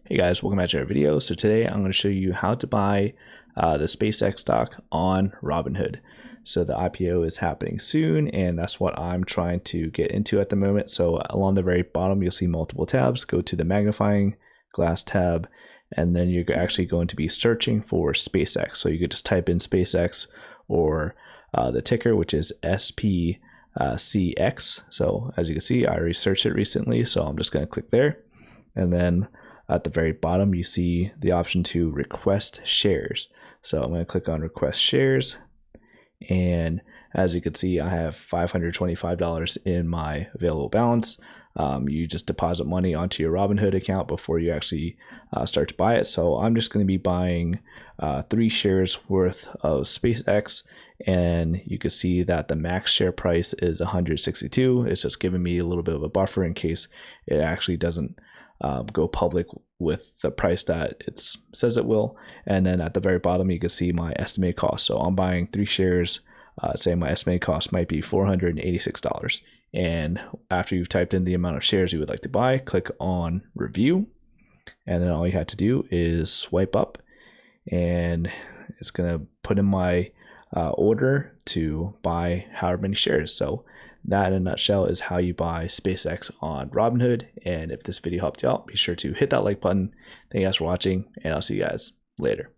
Hey guys, welcome back to our video. So today I'm going to show you how to buy the SpaceX stock on Robinhood. So the IPO is happening soon, and that's what I'm trying to get into at the moment. So along the very bottom, you'll see multiple tabs. Go to the magnifying glass tab, and then you're actually going to be searching for SpaceX. So you could just type in SpaceX or the ticker, which is SPCX. So as you can see, I researched it recently, so I'm just going to click there. And then at the very bottom, you see the option to request shares. So I'm going to click on request shares. And as you can see, I have $525 in my available balance. You just deposit money onto your Robinhood account before you actually start to buy it. So I'm just going to be buying 3 shares worth of SpaceX. And you can see that the max share price is 162. It's just giving me a little bit of a buffer in case it actually doesn't go public with the price that it says it will. And then at the very bottom, you can see my estimated cost. So I'm buying 3 shares, saying my estimated cost might be $486. And after you've typed in the amount of shares you would like to buy, click on review. And then all you have to do is swipe up, and it's going to put in my order to buy however many shares. So that in a nutshell is how you buy SpaceX on Robinhood. And if this video helped you out, be sure to hit that like button. Thank you guys for watching, and I'll see you guys later.